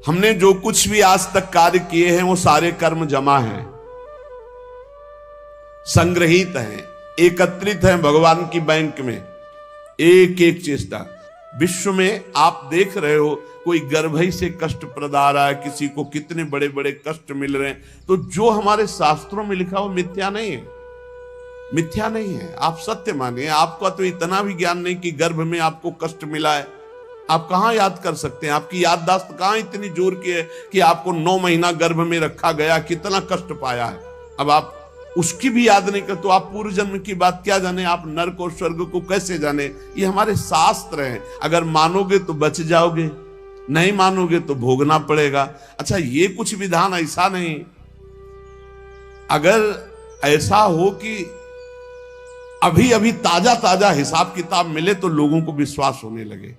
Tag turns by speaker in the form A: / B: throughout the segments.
A: हमने जो कुछ भी आज तक कार्य किए हैं वो सारे कर्म जमा हैं, संग्रहित हैं, एकत्रित हैं भगवान की बैंक में। एक एक चेष्टा विश्व में आप देख रहे हो, कोई गर्भ ही से कष्ट प्रदा रहा है, किसी को कितने बड़े बड़े कष्ट मिल रहे हैं, तो जो हमारे शास्त्रों में लिखा वो मिथ्या नहीं है, मिथ्या नहीं है। आप सत्य मानिए। आपका तो इतना भी ज्ञान नहीं कि गर्भ में आपको कष्ट मिला है, आप कहां याद कर सकते हैं? आपकी याददाश्त कहां इतनी जोर की है कि आपको 9 महीना गर्भ में रखा गया, कितना कष्ट पाया है। अब आप उसकी भी याद नहीं कर तो आप पूर्व जन्म की बात क्या जाने, आप नरक और स्वर्ग को कैसे जाने? ये हमारे शास्त्र हैं। अगर मानोगे तो बच जाओगे, नहीं मानोगे तो भोगना पड़ेगा। अच्छा, ये कुछ विधान ऐसा नहीं, अगर ऐसा हो कि अभी अभी ताजा ताजा हिसाब किताब मिले तो लोगों को विश्वास होने लगे,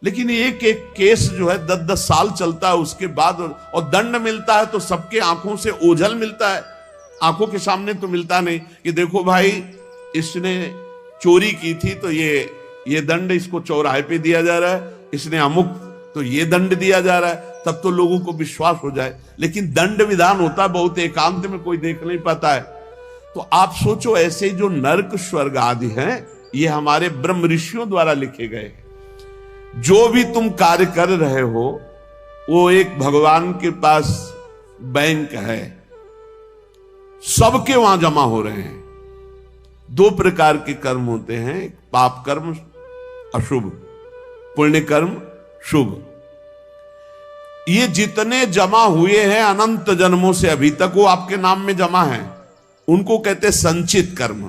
A: लेकिन एक एक केस जो है 10-10 साल चलता है, उसके बाद और दंड मिलता है तो सबके आंखों से ओझल मिलता है, आंखों के सामने तो मिलता नहीं कि देखो भाई इसने चोरी की थी तो ये दंड इसको चौराहे पे दिया जा रहा है, इसने अमुक तो ये दंड दिया जा रहा है, तब तो लोगों को विश्वास हो जाए। लेकिन दंड विधान होता है बहुत एकांत में, कोई देख नहीं पाता है। तो आप सोचो, ऐसे जो नरक स्वर्ग आदि हैं ये हमारे ब्रह्म ऋषियों द्वारा लिखे गए। जो भी तुम कार्य कर रहे हो वो एक भगवान के पास बैंक है, सबके वहां जमा हो रहे हैं। 2 प्रकार के कर्म होते हैं, पाप कर्म अशुभ, पुण्य कर्म शुभ। ये जितने जमा हुए हैं अनंत जन्मों से अभी तक, वो आपके नाम में जमा है, उनको कहते हैं संचित कर्म।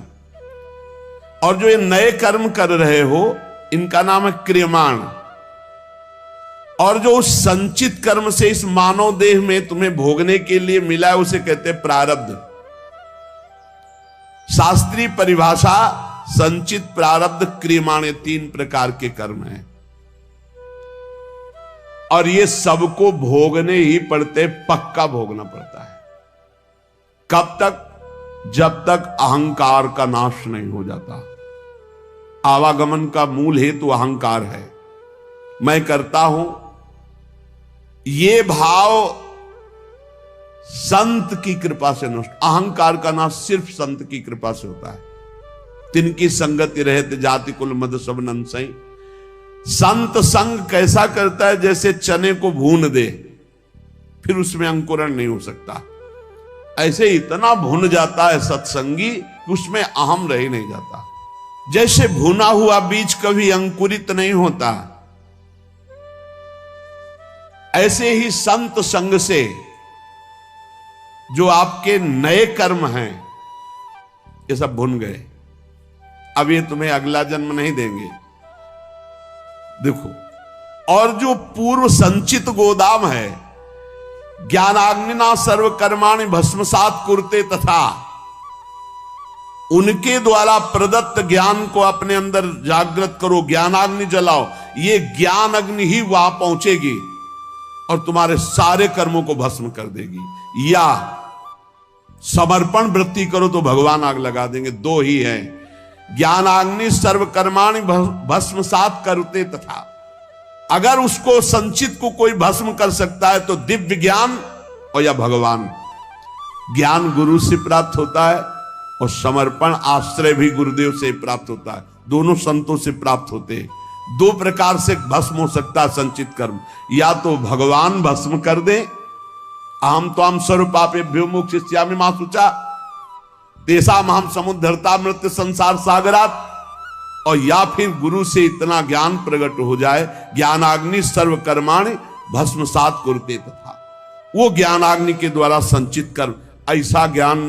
A: और जो ये नए कर्म कर रहे हो इनका नाम है क्रियमाण। और जो उस संचित कर्म से इस मानव देह में तुम्हें भोगने के लिए मिला है उसे कहते हैं प्रारब्ध। शास्त्रीय परिभाषा संचित, प्रारब्ध, क्रियमाण, 3 प्रकार के कर्म हैं। और ये सबको भोगने ही पड़ते, पक्का भोगना पड़ता है। कब तक? जब तक अहंकार का नाश नहीं हो जाता। आवागमन का मूल हेतु अहंकार है, मैं करता हूं, ये भाव संत की कृपा से नष्ट। अहंकार का नाश सिर्फ संत की कृपा से होता है। तिनकी संगति रहते जाति कुल मद सब नंसई। संत संग कैसा करता है? जैसे चने को भून दे, फिर उसमें अंकुरण नहीं हो सकता, ऐसे इतना भुन जाता है सत्संगी कि उसमें अहम रह नहीं जाता। जैसे भुना हुआ बीज कभी अंकुरित नहीं होता, ऐसे ही संत संग से जो आपके नए कर्म हैं ये सब भुन गए। अब ये तुम्हें अगला जन्म नहीं देंगे, देखो। और जो पूर्व संचित गोदाम है, ज्ञानाग्निना सर्व कर्माणि भस्मसात कुरुते तथा, उनके द्वारा प्रदत्त ज्ञान को अपने अंदर जागृत करो, ज्ञानाग्नि जलाओ। ये ज्ञान अग्नि ही वहां पहुंचेगी और तुम्हारे सारे कर्मों को भस्म कर देगी। या समर्पण वृत्ति करो तो भगवान आग लगा देंगे। 2 ही है, ज्ञानाग्नि सर्व कर्माणि भस्मसात कुरुते तथा। अगर उसको संचित को कोई भस्म कर सकता है तो दिव्य ज्ञान और या भगवान। ज्ञान गुरु से प्राप्त होता है और समर्पण आश्रय भी गुरुदेव से प्राप्त होता है, दोनों संतों से प्राप्त होते हैं। 2 प्रकार से भस्म हो सकता है संचित कर्म, या तो भगवान भस्म कर दे, अहम त्वाम सर्वपापेभ्यो मोक्षयिष्यामि मा शुचा तेषाम अहम समुद्धरता मृत्यु संसार सागरात। और या फिर गुरु से इतना ज्ञान प्रकट हो जाए, ज्ञानाग्नि सर्व कर्माणि भस्मसात कुरुते तथा, वो ज्ञानाग्नि के द्वारा संचित कर्म। ऐसा ज्ञान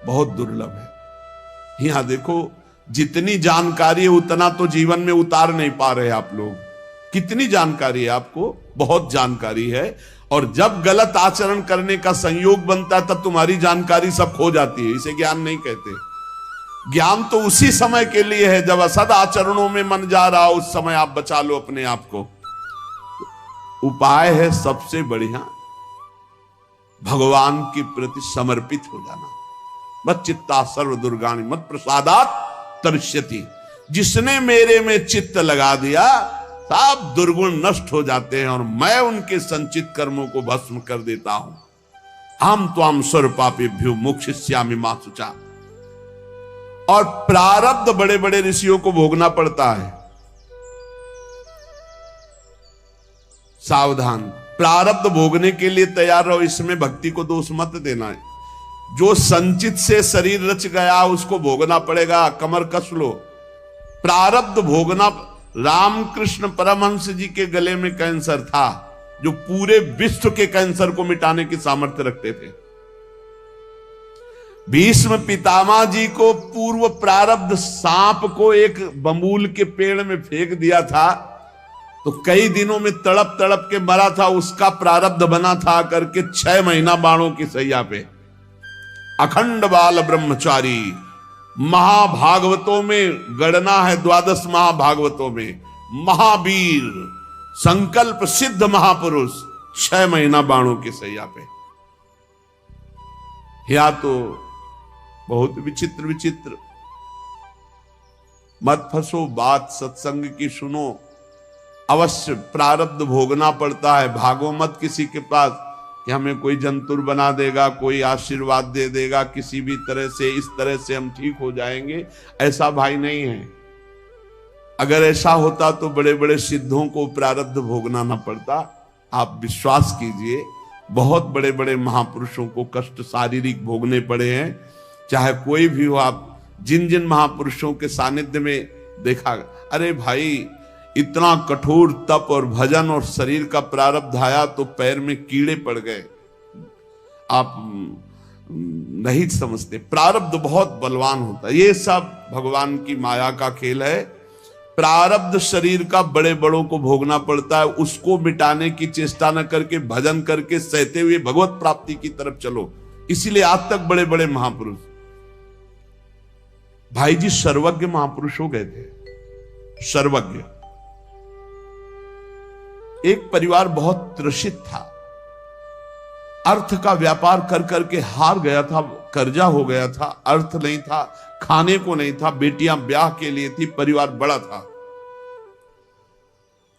A: बहुत दुर्लभ है। यहां देखो, जितनी जानकारी है उतना तो जीवन में उतार नहीं पा रहे आप लोग। कितनी जानकारी है आपको? बहुत जानकारी है। और जब गलत आचरण करने का संयोग बनता है तब तुम्हारी जानकारी सब खो जाती है। इसे ज्ञान नहीं कहते। ज्ञान तो उसी समय के लिए है जब असद आचरणों में मन जा रहा हो, उस समय आप बचा लो अपने आप को। उपाय है सबसे बढ़िया, भगवान के प्रति समर्पित हो जाना। मत चित्ता सर्व दुर्गाणि मत प्रसादात तरिष्यति। जिसने मेरे में चित्त लगा दिया सब दुर्गुण नष्ट हो जाते हैं और मैं उनके संचित कर्मों को भस्म कर देता हूं। हम त्वाम सर्वपापेभ्यो मोक्षयिष्यामि मा शुचा। और प्रारब्ध बड़े बड़े ऋषियों को भोगना पड़ता है। सावधान, प्रारब्ध भोगने के लिए तैयार रहो, इसमें भक्ति को दोष मत देना है। जो संचित से शरीर रच गया उसको भोगना पड़ेगा, कमर कस लो। प्रारब्ध भोगना, रामकृष्ण परमहंस जी के गले में कैंसर था जो पूरे विश्व के कैंसर को मिटाने की सामर्थ्य रखते थे। भीष्म पितामह जी को पूर्व प्रारब्ध सांप को एक बबूल के पेड़ में फेंक दिया था तो कई दिनों में तड़प तड़प के मरा था, उसका प्रारब्ध बना था करके 6 महीना बाणों की सैया पे। अखंड बाल ब्रह्मचारी, महाभागवतों में गणना है, 12 महाभागवतों में महावीर, संकल्प सिद्ध महापुरुष, 6 महीना बाणों की सैया पे। या तो बहुत विचित्र विचित्र, मत फंसो, बात सत्संग की सुनो। अवश्य प्रारब्ध भोगना पड़ता है। भागो मत किसी के पास कि हमें कोई जंतुर बना देगा, कोई आशीर्वाद दे देगा, किसी भी तरह से इस तरह से हम ठीक हो जाएंगे। ऐसा भाई नहीं है। अगर ऐसा होता तो बड़े बड़े सिद्धों को प्रारब्ध भोगना ना पड़ता। आप विश्वास कीजिए, बहुत बड़े बड़े महापुरुषों को कष्ट शारीरिक भोगने पड़े हैं। चाहे कोई भी हो, आप जिन जिन महापुरुषों के सानिध्य में देखा, अरे भाई इतना कठोर तप और भजन और शरीर का प्रारब्ध आया तो पैर में कीड़े पड़ गए। आप नहीं समझते, प्रारब्ध बहुत बलवान होता है। ये सब भगवान की माया का खेल है। प्रारब्ध शरीर का बड़े बड़ों को भोगना पड़ता है, उसको मिटाने की चेष्टा न करके भजन करके सहते हुए भगवत प्राप्ति की तरफ चलो। इसीलिए आज तक बड़े बड़े महापुरुष, भाई जी सर्वज्ञ महापुरुष हो गए थे। सर्वज्ञ, एक परिवार बहुत त्रसित था, अर्थ का व्यापार कर करके हार गया था, कर्जा हो गया था, अर्थ नहीं था, खाने को नहीं था, बेटियां ब्याह के लिए थी, परिवार बड़ा था।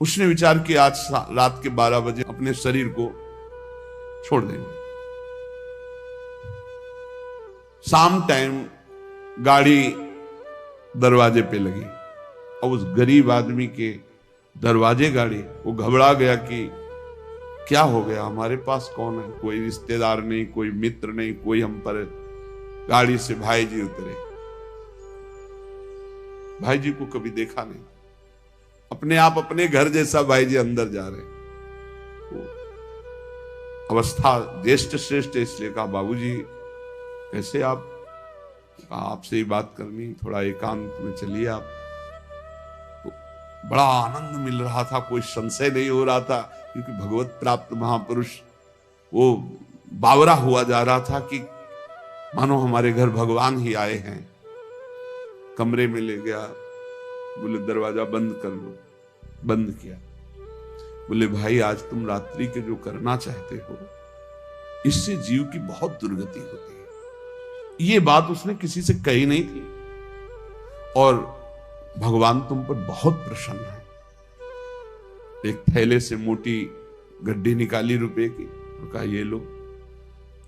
A: उसने विचार किया आज रात के 12 बजे अपने शरीर को छोड़ देंगे। शाम टाइम गाड़ी दरवाजे पे लगी और उस गरीब आदमी के दरवाजे गाड़ी, वो घबरा गया कि क्या हो गया, हमारे पास कौन है, कोई रिश्तेदार नहीं, कोई मित्र नहीं, कोई हम पर। गाड़ी से भाई जी उतरे। भाई जी को कभी देखा नहीं, अपने आप अपने घर जैसा भाई जी अंदर जा रहे। अवस्था ज्येष्ठ श्रेष्ठ, इसलिए कहा बाबूजी कैसे आप, आपसे ही बात करनी, थोड़ा एकांत में चलिए आप। तो बड़ा आनंद मिल रहा था, कोई संशय नहीं हो रहा था, क्योंकि भगवत प्राप्त महापुरुष वो बावरा हुआ जा रहा था कि मानो हमारे घर भगवान ही आए हैं। कमरे में ले गया, बोले दरवाजा बंद कर लो। बंद किया। बोले भाई आज तुम रात्रि के जो करना चाहते हो, इससे जीव की बहुत दुर्गति होती है। ये बात उसने किसी से कही नहीं थी और भगवान तुम पर बहुत प्रसन्न है। एक थैले से मोटी गड्डी निकाली रुपए की और कहा ये लो,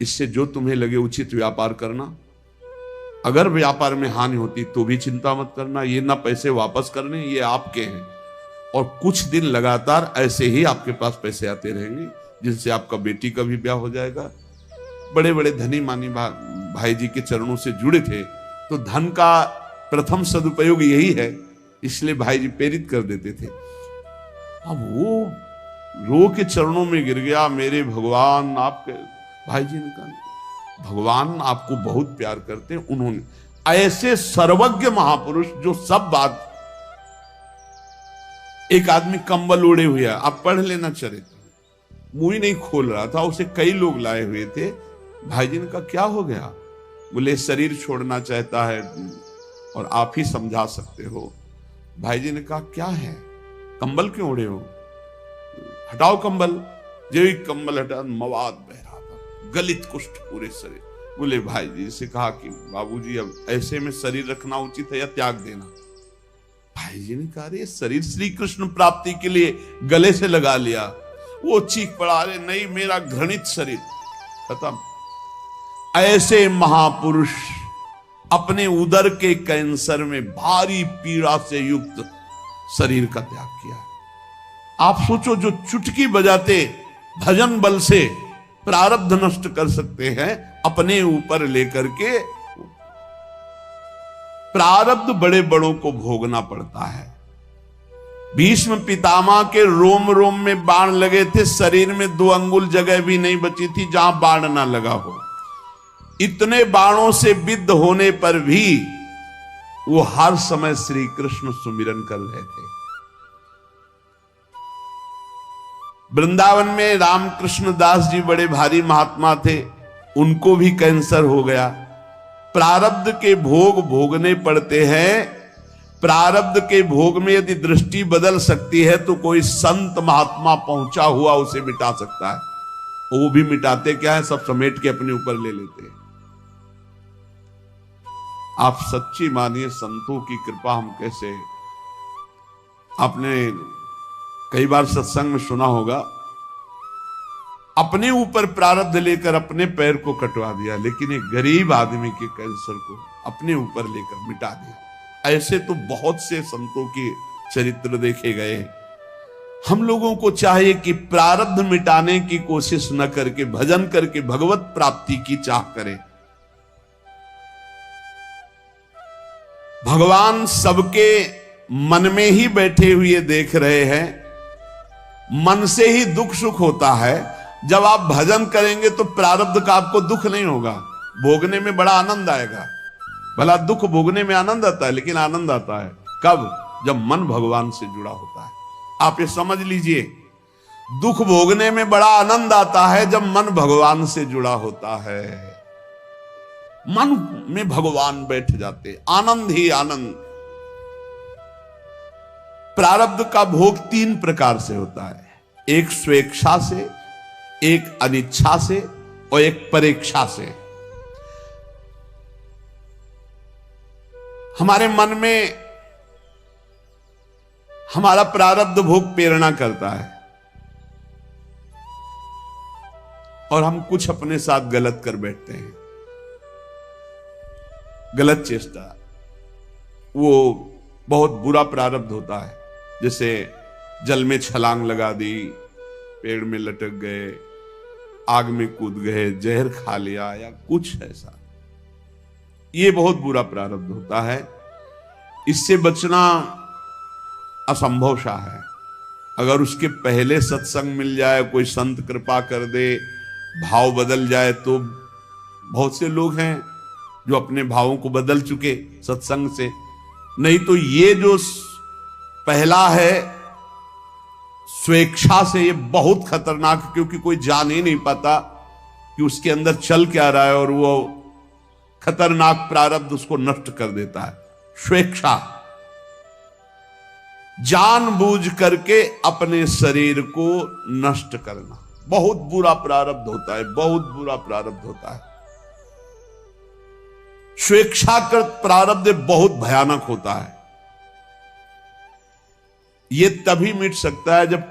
A: इससे जो तुम्हें लगे उचित व्यापार करना। अगर व्यापार में हानि होती तो भी चिंता मत करना, ये ना पैसे वापस करने, ये आपके हैं। और कुछ दिन लगातार ऐसे ही आपके पास पैसे आते रहेंगे, जिनसे आपका बेटी का भी ब्याह हो जाएगा। बड़े बड़े धनी मानी भाई जी के चरणों से जुड़े थे, तो धन का प्रथम सदुपयोग यही है, इसलिए भाई जी प्रेरित कर देते थे। अब वो रो के चरणों में गिर गया, मेरे भगवान आपके। भाई जी ने कहा भगवान आपको बहुत प्यार करते हैं। उन्होंने ऐसे सर्वज्ञ महापुरुष जो सब बात, एक आदमी कंबल ओढ़े हुए, आप पढ़ लेना चरित्र, मुंह ही नहीं खोल रहा था, उसे कई लोग लाए हुए थे। भाई जी ने कहा क्या हो गया? बोले शरीर छोड़ना चाहता है और आप ही समझा सकते हो। भाई जी ने कहा क्या है, कंबल क्यों ओढ़े हो? हटाओ कंबल। जो ही कंबल हटा, मवाद बह रहा था, गलित कुष्ठ पूरे शरीर। बोले भाई जी से कहा कि बाबूजी अब ऐसे में शरीर रखना उचित है या त्याग देना? भाई जी ने कहा ये शरीर श्री कृष्ण प्राप्ति के लिए गले से लगा लिया। वो चीख पड़ा, अरे नहीं, मेरा घृणित शरीर खत्म। ऐसे महापुरुष अपने उदर के कैंसर में भारी पीड़ा से युक्त शरीर का त्याग किया। आप सोचो, जो चुटकी बजाते भजन बल से प्रारब्ध नष्ट कर सकते हैं, अपने ऊपर लेकर के प्रारब्ध बड़े बड़ों को भोगना पड़ता है। भीष्म पितामह के रोम रोम में बाण लगे थे, शरीर में 2 अंगुल जगह भी नहीं बची थी जहां बाण ना लगा हो। इतने बाणों से विद्ध होने पर भी वो हर समय श्री कृष्ण सुमिरन कर रहे थे। वृंदावन में रामकृष्ण दास जी बड़े भारी महात्मा थे, उनको भी कैंसर हो गया। प्रारब्ध के भोग भोगने पड़ते हैं। प्रारब्ध के भोग में यदि दृष्टि बदल सकती है तो कोई संत महात्मा पहुंचा हुआ उसे मिटा सकता है। वो भी मिटाते क्या है, सब समेट के अपने ऊपर ले लेते हैं। आप सच्ची मानिए, संतों की कृपा हम कैसे। आपने कई बार सत्संग में सुना होगा, अपने ऊपर प्रारब्ध लेकर अपने पैर को कटवा दिया, लेकिन एक गरीब आदमी के कैंसर को अपने ऊपर लेकर मिटा दिया। ऐसे तो बहुत से संतों के चरित्र देखे गए। हम लोगों को चाहिए कि प्रारब्ध मिटाने की कोशिश न करके भजन करके भगवत प्राप्ति की चाह करें। भगवान सबके मन में ही बैठे हुए देख रहे हैं। मन से ही दुख सुख होता है। जब आप भजन करेंगे तो प्रारब्ध का आपको दुख नहीं होगा, भोगने में बड़ा आनंद आएगा। भला दुख भोगने में आनंद आता है, लेकिन आनंद आता है कब? जब मन भगवान से जुड़ा होता है। आप ये समझ लीजिए, दुख भोगने में बड़ा आनंद आता है जब मन भगवान से जुड़ा होता है। मन में भगवान बैठ जाते, आनंद ही आनंद। प्रारब्ध का भोग 3 प्रकार से होता है, एक स्वेच्छा से, एक अनिच्छा से और एक परेच्छा से। हमारे मन में हमारा प्रारब्ध भोग प्रेरणा करता है और हम कुछ अपने साथ गलत कर बैठते हैं। गलत चेष्टा, वो बहुत बुरा प्रारब्ध होता है। जैसे जल में छलांग लगा दी, पेड़ में लटक गए, आग में कूद गए, जहर खा लिया या कुछ ऐसा, ये बहुत बुरा प्रारब्ध होता है। इससे बचना असंभव सा है। अगर उसके पहले सत्संग मिल जाए, कोई संत कृपा कर दे, भाव बदल जाए, तो बहुत से लोग हैं जो अपने भावों को बदल चुके सत्संग से। नहीं तो ये जो पहला है स्वेच्छा से, ये बहुत खतरनाक, क्योंकि कोई जान ही नहीं पाता कि उसके अंदर चल क्या रहा है और वो खतरनाक प्रारब्ध उसको नष्ट कर देता है। स्वेच्छा, जानबूझ करके अपने शरीर को नष्ट करना, बहुत बुरा प्रारब्ध होता है, बहुत बुरा प्रारब्ध होता है। स्वेच्छाकृत प्रारब्ध बहुत भयानक होता है। यह तभी मिट सकता है जब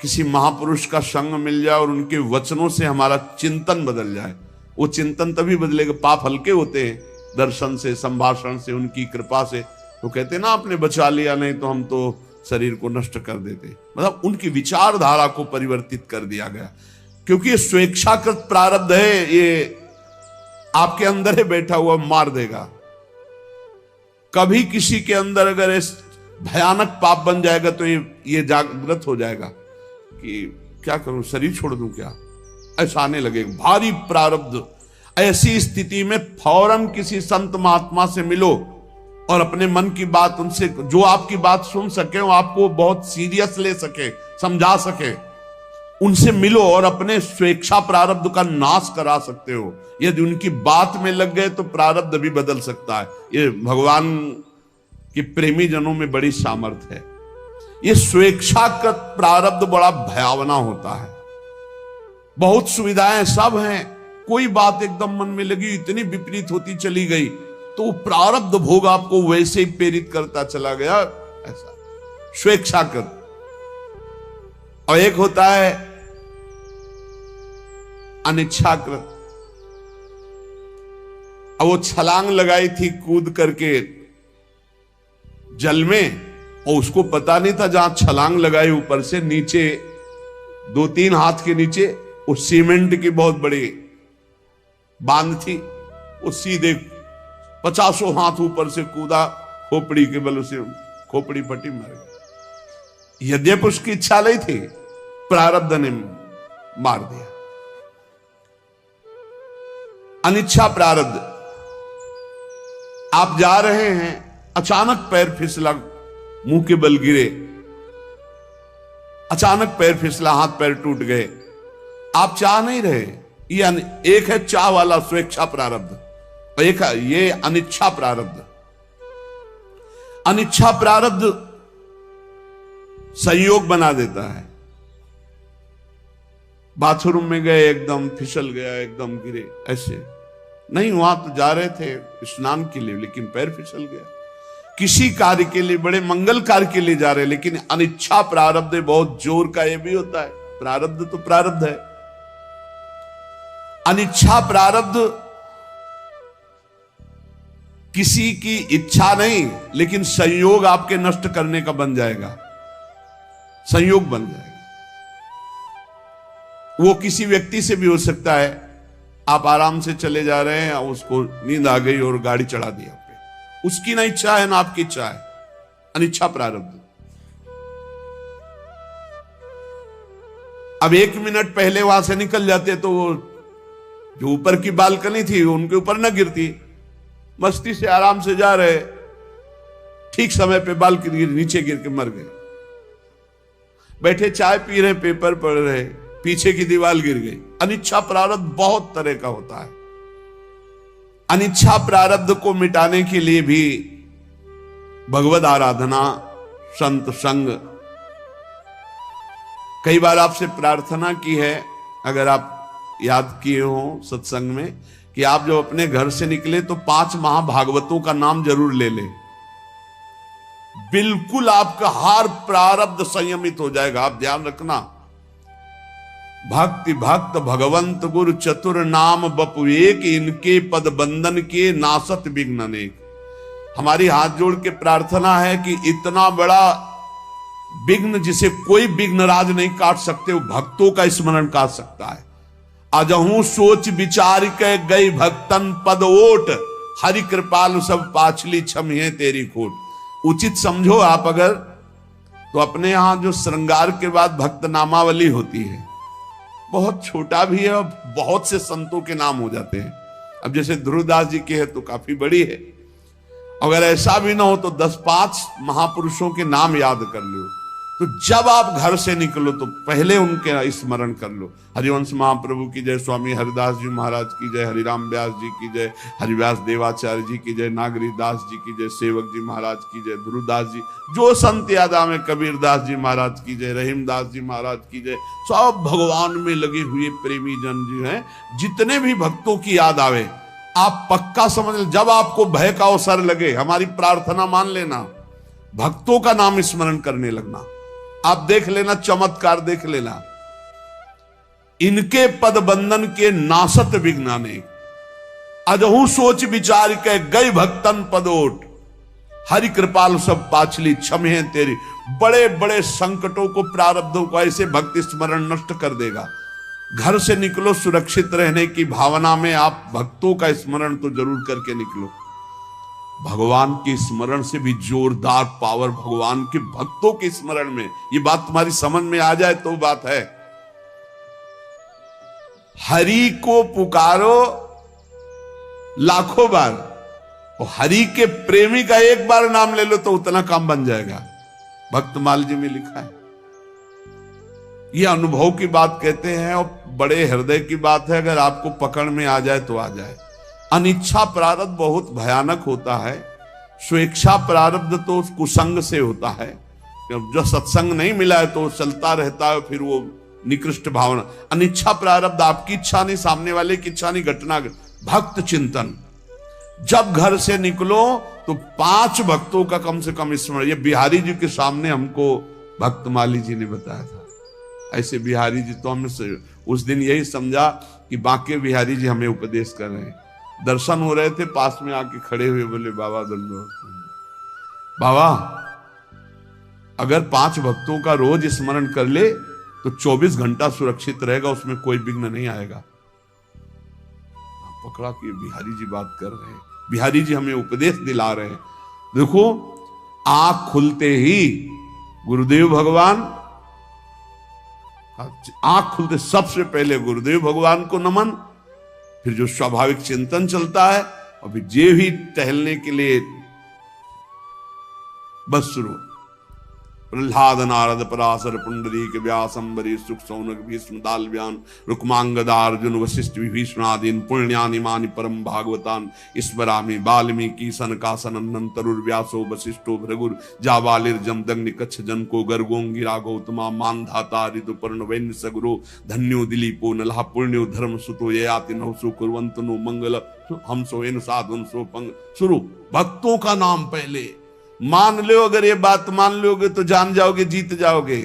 A: किसी महापुरुष का संग मिल जाए और उनके वचनों से हमारा चिंतन बदल जाए। वो चिंतन तभी बदलेगा, पाप हल्के होते हैं दर्शन से, संभाषण से, उनकी कृपा से। वो कहते ना, आपने बचा लिया, नहीं तो हम तो शरीर को नष्ट कर देते। मतलब उनकी विचारधारा को परिवर्तित कर दिया गया, क्योंकि ये स्वेच्छाकृत प्रारब्ध है। ये आपके अंदर है बैठा हुआ, मार देगा। कभी किसी के अंदर अगर इस भयानक पाप बन जाएगा तो ये जागृत हो जाएगा कि क्या करूं, शरीर छोड़ दूं क्या, ऐसा आने लगेगा भारी प्रारब्ध। ऐसी स्थिति में फौरन किसी संत महात्मा से मिलो और अपने मन की बात उनसे, जो आपकी बात सुन सके, वो आपको बहुत सीरियस ले सके, समझा सके, उनसे मिलो और अपने स्वेच्छा प्रारब्ध का नाश करा सकते हो। यदि उनकी बात में लग गए तो प्रारब्ध भी बदल सकता है। ये भगवान के प्रेमी जनों में बड़ी सामर्थ्य है। ये स्वेच्छाकृत प्रारब्ध बड़ा भयावना होता है। बहुत सुविधाएं सब हैं, कोई बात एकदम मन में लगी, इतनी विपरीत होती चली गई, तो प्रारब्ध भोग आपको वैसे ही प्रेरित करता चला गया ऐसा स्वेच्छाकृत। और एक होता है अनिच्छाकृत। अब वो छलांग लगाई थी कूद करके जल में, और उसको पता नहीं था जहां छलांग लगाई ऊपर से नीचे 2-3 हाथ के नीचे उस सीमेंट की बहुत बड़ी बांध थी। वो सीधे 50 हाथ ऊपर से कूदा, खोपड़ी के बल से खोपड़ी फटी, मर गया। यद्यपि उसकी इच्छा नहीं थी, प्रारब्ध ने मार दिया। अनिच्छा प्रारब्ध। आप जा रहे हैं, अचानक पैर फिसला, मुंह के बल गिरे, अचानक पैर फिसला, हाथ पैर टूट गए, आप चाह नहीं रहे। ये एक है चाह वाला स्वेच्छा प्रारब्ध, और एक है ये अनिच्छा प्रारब्ध। अनिच्छा प्रारब्ध संयोग बना देता है। बाथरूम में गए, एकदम फिसल गया, एकदम गिरे, ऐसे नहीं, वहां तो जा रहे थे स्नान के लिए, लेकिन पैर फिसल गया। किसी कार्य के लिए, बड़े मंगल कार्य के लिए जा रहे, लेकिन अनिच्छा प्रारब्ध बहुत जोर का, ये भी होता है। प्रारब्ध तो प्रारब्ध है, अनिच्छा प्रारब्ध किसी की इच्छा नहीं, लेकिन संयोग आपके नष्ट करने का बन जाएगा, संयोग बन जाएगा। वो किसी व्यक्ति से भी हो सकता है। आप आराम से चले जा रहे हैं, उसको नींद आ गई और गाड़ी चढ़ा दी आप पे। उसकी ना इच्छा है ना आपकी इच्छा है, अनिच्छा प्रारब्ध। अब 1 मिनट पहले वहां से निकल जाते तो वो जो ऊपर की बालकनी थी उनके ऊपर न गिरती। मस्ती से आराम से जा रहे, ठीक समय पे बालकनी नीचे गिर के मर गए। बैठे चाय पी रहे, पेपर पढ़ रहे, पीछे की दीवार गिर गई। अनिच्छा प्रारब्ध बहुत तरह का होता है। अनिच्छा प्रारब्ध को मिटाने के लिए भी भगवद आराधना, संत संग। कई बार आपसे प्रार्थना की है, अगर आप याद किए हो सत्संग में, कि आप जब अपने घर से निकले तो 5 महाभागवतों का नाम जरूर ले ले। बिल्कुल आपका हर प्रारब्ध संयमित हो जाएगा। आप ध्यान रखना, भक्ति भक्त भगवंत गुरु चतुर नाम बपु एक, इनके पद बंधन के नासत विघ्न अनेक। हमारी हाथ जोड़ के प्रार्थना है कि इतना बड़ा विघ्न जिसे कोई विघ्नराज नहीं काट सकते, वो भक्तों का स्मरण काट सकता है। अजहू सोच विचार के गई भक्तन पद ओट, हरि कृपाल सब पाछली छमिहे तेरी खोट। उचित समझो आप अगर, तो अपने यहां जो श्रृंगार के बाद भक्त नामावली होती है, बहुत छोटा भी है और बहुत से संतों के नाम हो जाते हैं। अब जैसे ध्रुवदास जी के है तो काफी बड़ी है। अगर ऐसा भी ना हो तो 10-5 महापुरुषों के नाम याद कर लो। तो जब आप घर से निकलो तो पहले उनके स्मरण कर लो। हरिवंश महाप्रभु की जय, स्वामी हरिदास जी महाराज की जय, हरिराम व्यास जी की जय, हरिव्यास देवाचार्य जी की जय, नागरी दास जी की जय, सेवक जी महाराज की जय, ध्रुवदास जी, जो संत याद आवे, कबीर दास जी महाराज की जय, रहीमदास जी महाराज की जय। सब भगवान में लगे हुए प्रेमी जन जी हैं, जितने भी भक्तों की याद आवे, आप पक्का समझ ले, जब आपको भय का अवसर लगे, हमारी प्रार्थना मान लेना, भक्तों का नाम स्मरण करने लगना। आप देख लेना, चमत्कार देख लेना। इनके पद बंधन के नासत विघ्नाने, अजहू सोच विचार के गई भक्तन पदोट, हरि कृपाल सब पाछली छमे तेरी। बड़े बड़े संकटों को, प्रारब्धों को ऐसे भक्ति स्मरण नष्ट कर देगा। घर से निकलो सुरक्षित रहने की भावना में, आप भक्तों का स्मरण तो जरूर करके निकलो। भगवान के स्मरण से भी जोरदार पावर भगवान के भक्तों के स्मरण में। ये बात तुम्हारी समझ में आ जाए तो बात है। हरि को पुकारो लाखों बार, और हरि के प्रेमी का एक बार नाम ले लो तो उतना काम बन जाएगा। भक्तमाल जी में लिखा है। यह अनुभव की बात कहते हैं और बड़े हृदय की बात है। अगर आपको पकड़ में आ जाए तो आ जाए। अनिच्छा प्रारब्ध बहुत भयानक होता है। स्वेच्छा प्रारब्ध तो कुसंग से होता है। जो सत्संग नहीं मिला है तो चलता रहता है, फिर वो निकृष्ट भावना। अनिच्छा प्रारब्ध आपकी इच्छा नहीं, सामने वाले की इच्छा नहीं, घटना भक्त चिंतन। जब घर से निकलो तो 5 भक्तों का कम से कम स्मरण। ये बिहारी जी के सामने हमको भक्तमाली जी ने बताया था। ऐसे बिहारी जी तो हमने उस दिन यही समझा कि बांके बिहारी जी हमें उपदेश कर रहे हैं। दर्शन हो रहे थे, पास में आके खड़े हुए बोले, बाबा दंडोत। बाबा अगर 5 भक्तों का रोज स्मरण कर ले तो 24 घंटा सुरक्षित रहेगा, उसमें कोई विघ्न नहीं आएगा। पकड़ा कि बिहारी जी बात कर रहे हैं, बिहारी जी हमें उपदेश दिला रहे हैं। देखो आंख खुलते ही गुरुदेव भगवान, आंख खुलते सबसे पहले गुरुदेव भगवान को नमन, फिर जो स्वाभाविक चिंतन चलता है, और फिर जे भी टहलने के लिए बस शुरू। प्रहलाद नारद पराशर पुंडरीक व्यास अम्बरीश सुख सौनक भीष्म दाल्व्यान रुक्मांगदा अर्जुन वशिष्ठ विभीषणादीन पुण्यानि मानि परम भागवतान स्मरामि वाल्मीकि सनकासन तरुर्व्यासो वशिष्ठो भृगुर जाबालिर जमदग्नि कच्छ जनको गर्गोंगिरा गौतमा मानधाता ऋतुपर्ण वैन्य सगुरो धन्यो दिलीपो नलहा पुण्यो धर्म सुतो ययाति नवसु कुर्वन्तु नो मंगल हमसो एन साधुन सो पंग। शुरू भक्तों का नाम पहले। मान लो, अगर ये बात मान लोगे तो जान जाओगे, जीत जाओगे।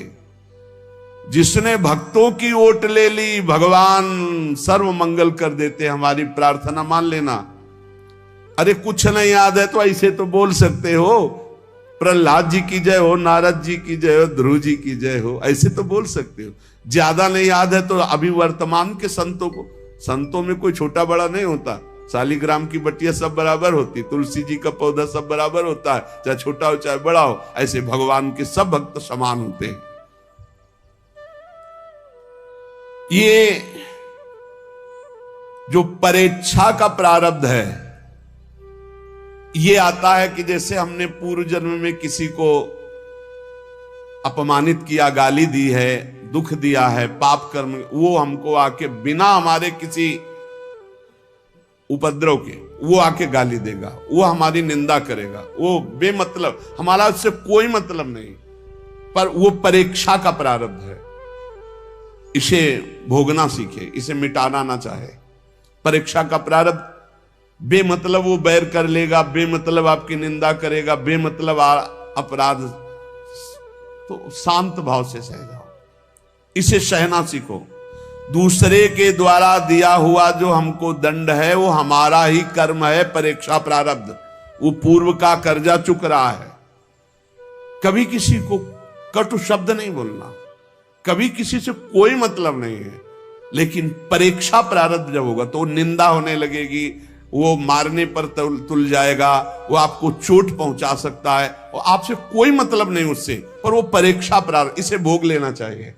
A: जिसने भक्तों की ओट ले ली, भगवान सर्व मंगल कर देते। हमारी प्रार्थना मान लेना। अरे कुछ नहीं याद है तो ऐसे तो बोल सकते हो, प्रहलाद जी की जय हो, नारद जी की जय हो, ध्रुव जी की जय हो, ऐसे तो बोल सकते हो। ज्यादा नहीं याद है तो अभी वर्तमान के संतों को, संतों में कोई छोटा बड़ा नहीं होता। शालिग्राम की बटिया सब बराबर होती, तुलसी जी का पौधा सब बराबर होता है, चाहे छोटा हो चाहे बड़ा हो। ऐसे भगवान के सब भक्त समान होते हैं। ये जो परेच्छा का प्रारब्ध है, ये आता है कि जैसे हमने पूर्व जन्म में किसी को अपमानित किया, गाली दी है, दुख दिया है, पाप कर्म, वो हमको आके बिना हमारे किसी उपद्रव के वो आके गाली देगा, वो हमारी निंदा करेगा, वो बेमतलब, हमारा उससे कोई मतलब नहीं, पर वो परीक्षा का प्रारब्ध है। इसे भोगना सीखे, इसे मिटाना ना चाहे। परीक्षा का प्रारब्ध, बेमतलब वो बैर कर लेगा, बेमतलब आपकी निंदा करेगा, बेमतलब अपराध, तो शांत भाव से सह जाओ, इसे सहना सीखो। दूसरे के द्वारा दिया हुआ जो हमको दंड है वो हमारा ही कर्म है, परीक्षा प्रारब्ध। वो पूर्व का कर्जा चुक रहा है। कभी किसी को कटु शब्द नहीं बोलना, कभी किसी से कोई मतलब नहीं है, लेकिन परीक्षा प्रारब्ध जब होगा तो निंदा होने लगेगी, वो मारने पर तुल जाएगा, वो आपको चोट पहुंचा सकता है, और आपसे कोई मतलब नहीं उससे, पर वो परीक्षा प्रारब्ध, इसे भोग लेना चाहिए।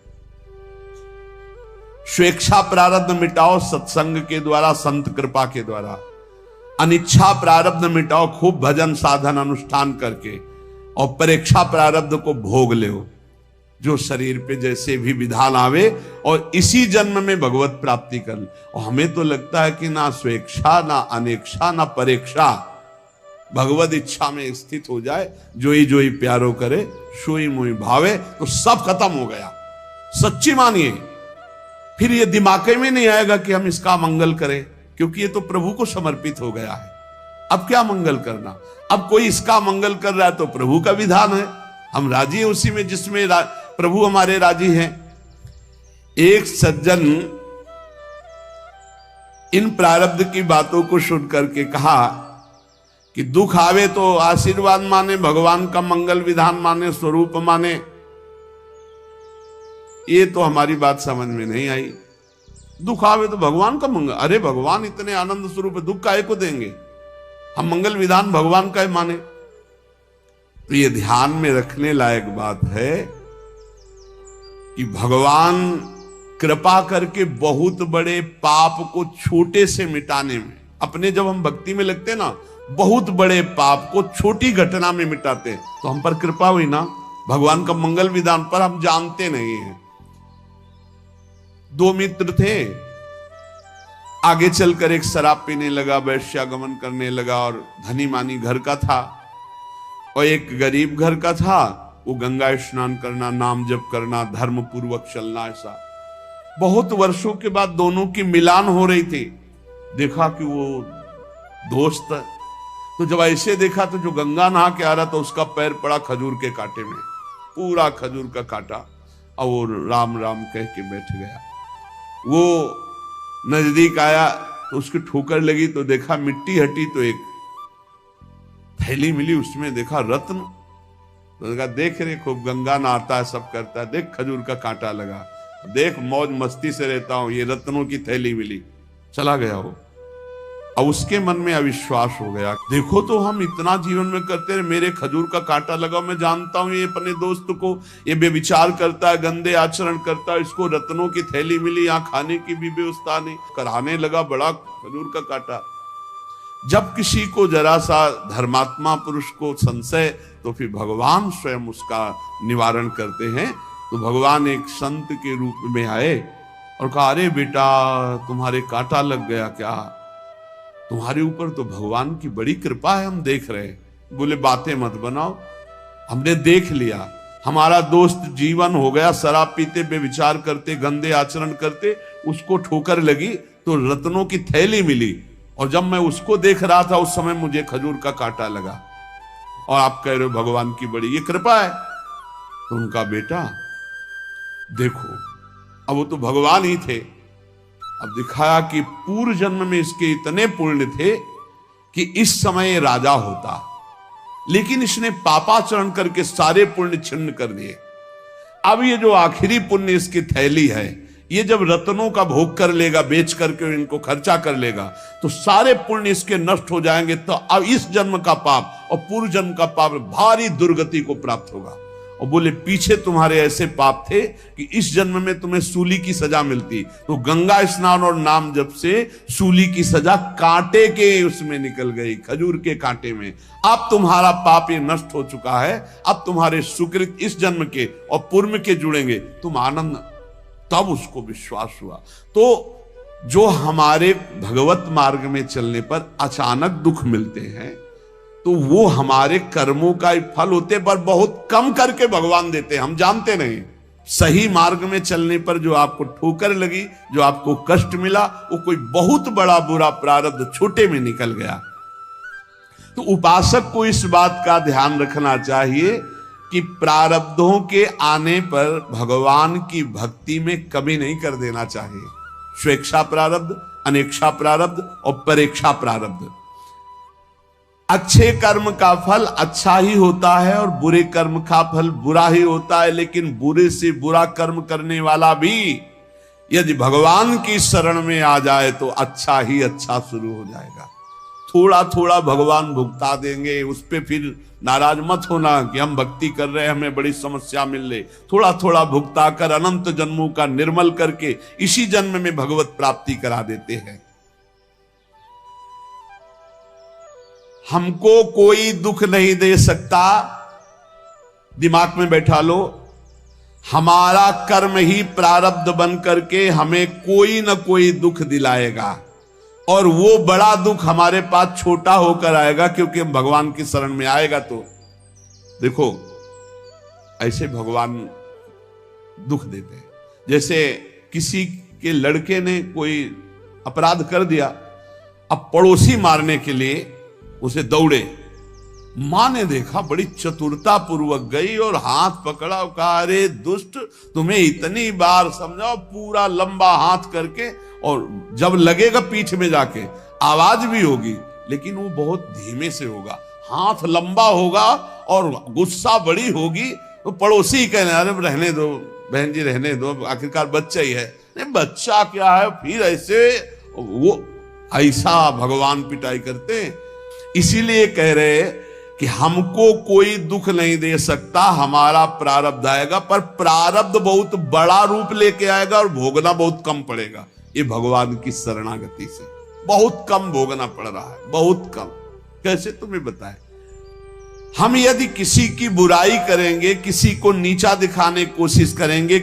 A: स्वेच्छा प्रारब्ध मिटाओ सत्संग के द्वारा, संत कृपा के द्वारा। अनिच्छा प्रारब्ध मिटाओ खूब भजन साधन अनुष्ठान करके, और परीक्षा प्रारब्ध को भोग लो, जो शरीर पे जैसे भी विधान आवे, और इसी जन्म में भगवत प्राप्ति कर ले। और हमें तो लगता है कि ना स्वेच्छा, ना अनेक्षा, ना परीक्षा, भगवत इच्छा में स्थित हो जाए, जोई जोई प्यारो करे सोई मोई भावे, तो सब खत्म हो गया। सच्ची मानिए, फिर ये दिमाग में नहीं आएगा कि हम इसका मंगल करें, क्योंकि ये तो प्रभु को समर्पित हो गया है। अब क्या मंगल करना? अब कोई इसका मंगल कर रहा है तो प्रभु का विधान है, हम राजी हैं उसी में जिसमें प्रभु हमारे राजी हैं। एक सज्जन इन प्रारब्ध की बातों को सुन करके कहा कि दुख आवे तो आशीर्वाद माने, भगवान का मंगल विधान माने, स्वरूप माने। ये तो हमारी बात समझ में नहीं आई। दुख आवे तो भगवान का मंगल, अरे भगवान इतने आनंद स्वरूप है, दुख काहे को देंगे? हम मंगल विधान भगवान का ही माने। तो ये ध्यान में रखने लायक बात है कि भगवान कृपा करके बहुत बड़े पाप को छोटे से मिटाने में, अपने जब हम भक्ति में लगते ना, बहुत बड़े पाप को छोटी घटना में मिटाते हैं, तो हम पर कृपा हुई ना। भगवान का मंगल विधान पर हम जानते नहीं हैं। 2 मित्र थे, आगे चलकर एक शराब पीने लगा, वैश्यागमन करने लगा, और धनी मानी घर का था, और एक गरीब घर का था। वो गंगा स्नान करना, नाम जप करना, धर्म पूर्वक चलना, ऐसा। बहुत वर्षों के बाद दोनों की मिलान हो रही थी। देखा कि वो दोस्त तो जब ऐसे देखा तो जो गंगा नहा के आ रहा था उसका पैर पड़ा खजूर के कांटे में, पूरा खजूर का कांटा, और वो राम राम कह के बैठ गया। वो नजदीक आया तो उसकी ठोकर लगी तो देखा मिट्टी हटी तो एक थैली मिली, उसमें देखा रत्न। तो देखा देख रे खूब गंगा नहाता है, सब करता है, देख खजूर का कांटा लगा, देख मौज मस्ती से रहता हूं, ये रत्नों की थैली मिली। चला गया वो। अब उसके मन में अविश्वास हो गया, देखो तो हम इतना जीवन में करते रहे, मेरे खजूर का कांटा लगा, मैं जानता हूं ये अपने दोस्त को, ये बेविचार करता है, गंदे आचरण करता है, इसको रत्नों की थैली मिली, यहाँ खाने की भी व्यवस्था नहीं, कराने लगा बड़ा खजूर का कांटा। जब किसी को जरा सा धर्मात्मा पुरुष को संशय, तो फिर भगवान स्वयं उसका निवारण करते हैं। तो भगवान एक संत के रूप में आए और कहा, अरे बेटा तुम्हारे कांटा लग गया क्या? तुम्हारे ऊपर तो भगवान की बड़ी कृपा है, हम देख रहे हैं। बोले बातें मत बनाओ, हमने देख लिया, हमारा दोस्त जीवन हो गया, शराब पीते, बेविचार करते, गंदे आचरण करते, उसको ठोकर लगी तो रत्नों की थैली मिली, और जब मैं उसको देख रहा था उस समय मुझे खजूर का कांटा लगा, और आप कह रहे हो भगवान की बड़ी ये कृपा है। तो उनका बेटा देखो, अब वो तो भगवान ही थे, अब दिखाया कि पूर्व जन्म में इसके इतने पुण्य थे कि इस समय राजा होता, लेकिन इसने पापाचरण करके सारे पुण्य छिन्न कर दिए। अब ये जो आखिरी पुण्य इसकी थैली है, ये जब रत्नों का भोग कर लेगा, बेच करके इनको खर्चा कर लेगा, तो सारे पुण्य इसके नष्ट हो जाएंगे। तो अब इस जन्म का पाप और पूर्व जन्म का पाप भारी दुर्गति को प्राप्त होगा। और बोले पीछे तुम्हारे ऐसे पाप थे कि इस जन्म में तुम्हें सूली की सजा मिलती, तो गंगा स्नान और नाम जप से सूली की सजा कांटे के उसमें निकल गई, खजूर के कांटे में। अब तुम्हारा पाप ये नष्ट हो चुका है, अब तुम्हारे सुकृत इस जन्म के और पूर्व के जुड़ेंगे, तुम आनंद। तब उसको विश्वास हुआ। तो जो हमारे भगवत मार्ग में चलने पर अचानक दुख मिलते हैं, तो वो हमारे कर्मों का फल होते, पर बहुत कम करके भगवान देते हैं, हम जानते नहीं। सही मार्ग में चलने पर जो आपको ठोकर लगी, जो आपको कष्ट मिला, वो कोई बहुत बड़ा बुरा प्रारब्ध छोटे में निकल गया। तो उपासक को इस बात का ध्यान रखना चाहिए कि प्रारब्धों के आने पर भगवान की भक्ति में कमी नहीं कर देना चाहिए। स्वेच्छा प्रारब्ध, अनेक्षा प्रारब्ध और परेक्षा प्रारब्ध। अच्छे कर्म का फल अच्छा ही होता है और बुरे कर्म का फल बुरा ही होता है, लेकिन बुरे से बुरा कर्म करने वाला भी यदि भगवान की शरण में आ जाए तो अच्छा ही अच्छा शुरू हो जाएगा। थोड़ा थोड़ा भगवान भुगता देंगे, उस पे फिर नाराज मत होना कि हम भक्ति कर रहे हैं, हमें बड़ी समस्या मिल रही। थोड़ा थोड़ा भुगता कर अनंत जन्मों का निर्मल करके इसी जन्म में भगवत प्राप्ति करा देते हैं। हमको कोई दुख नहीं दे सकता, दिमाग में बैठा लो। हमारा कर्म ही प्रारब्ध बन करके हमें कोई ना कोई दुख दिलाएगा, और वो बड़ा दुख हमारे पास छोटा होकर आएगा, क्योंकि हम भगवान की शरण में आएगा। तो देखो ऐसे भगवान दुख देते हैं। जैसे किसी के लड़के ने कोई अपराध कर दिया, अब पड़ोसी मारने के लिए उसे दौड़े, मां ने देखा, बड़ी चतुरता पूर्वक गई और हाथ पकड़ा और कहा, अरे दुष्ट, तुम्हें इतनी बार समझाओ, पूरा लंबा हाथ करके, और जब लगेगा पीठ में जाके आवाज भी होगी, लेकिन वो बहुत धीमे से होगा, हाथ लंबा होगा और गुस्सा बड़ी होगी। तो पड़ोसी कहने, अरे रहने दो बहन जी, रहने दो, आखिरकार बच्चा ही है। नहीं बच्चा क्या है, फिर ऐसे वो ऐसा भगवान पिटाई करते हैं। इसीलिए कह रहे कि हमको कोई दुख नहीं दे सकता, हमारा प्रारब्ध आएगा, पर प्रारब्ध बहुत बड़ा रूप लेके आएगा और भोगना बहुत कम पड़ेगा। ये भगवान की शरणागति से बहुत कम भोगना पड़ रहा है, बहुत कम। कैसे तुम्हें बताएं? हम यदि किसी की बुराई करेंगे, किसी को नीचा दिखाने की कोशिश करेंगे,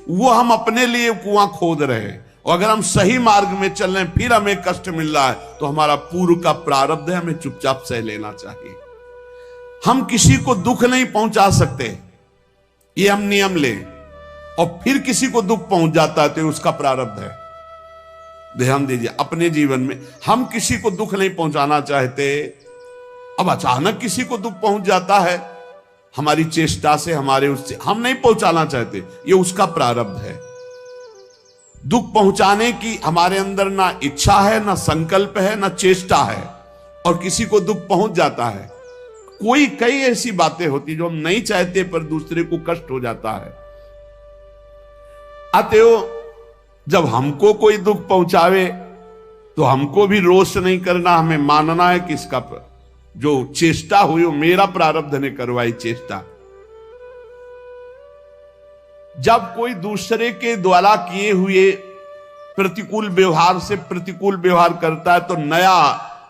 A: वो हम अपने लिए कुआं खोद रहे हैं। और अगर हम सही मार्ग में चल रहे हैं, फिर हमें कष्ट मिल रहा है, तो हमारा पूर्व का प्रारब्ध है, हमें चुपचाप सह लेना चाहिए। हम किसी को दुख नहीं पहुंचा सकते, ये हम नियम लें, और फिर किसी को दुख पहुंच जाता है तो उसका प्रारब्ध है। ध्यान दीजिए, अपने जीवन में हम किसी को दुख नहीं पहुंचाना चाहते, अब अचानक किसी को दुख पहुंच जाता है हमारी चेष्टा से, हमारे उससे, हम नहीं पहुंचाना चाहते, ये उसका प्रारब्ध है। दुख पहुंचाने की हमारे अंदर ना इच्छा है, ना संकल्प है, ना चेष्टा है, और किसी को दुख पहुंच जाता है। कई ऐसी बातें होती जो हम नहीं चाहते पर दूसरे को कष्ट हो जाता है। अतएव जब हमको कोई दुख पहुंचावे तो हमको भी रोष नहीं करना, हमें मानना है कि इसका जो चेष्टा हुई वो मेरा प्रारब्ध ने करवाई चेष्टा। जब कोई दूसरे के द्वारा किए हुए प्रतिकूल व्यवहार से प्रतिकूल व्यवहार करता है तो नया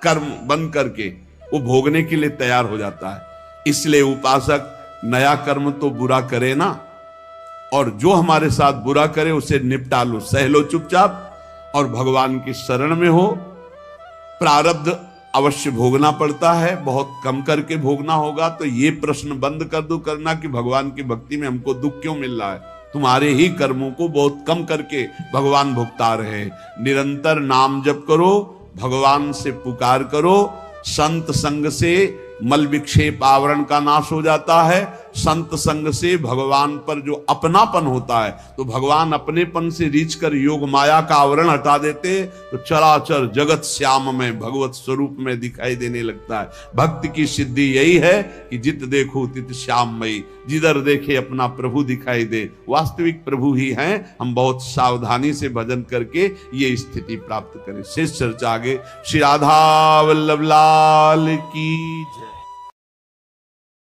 A: कर्म बन करके वो भोगने के लिए तैयार हो जाता है। इसलिए उपासक नया कर्म तो बुरा करे ना, और जो हमारे साथ बुरा करे उसे निपटा लो, सह लो चुपचाप, और भगवान की शरण में हो। प्रारब्ध अवश्य भोगना पड़ता है, बहुत कम करके भोगना होगा। तो ये प्रश्न बंद कर दो करना कि भगवान की भक्ति में हमको दुख क्यों मिल रहा है। तुम्हारे ही कर्मों को बहुत कम करके भगवान भुगता रहे। निरंतर नाम जप करो, भगवान से पुकार करो। संत संग से मल विक्षेप आवरण का नाश हो जाता है। संत संग से भगवान पर जो अपनापन होता है, तो भगवान अपनेपन से रीछ कर योग माया का आवरण हटा देते, तो चराचर जगत श्याम में भगवत स्वरूप में दिखाई देने लगता है। भक्ति की सिद्धि यही है कि जित देखो तित श्याममयी, जिधर देखे अपना प्रभु दिखाई दे। वास्तविक प्रभु ही हैं। हम बहुत सावधानी से भजन करके ये स्थिति प्राप्त करें। शेष चर्चा आगे। श्री राधा वल्लभ लाल की जय।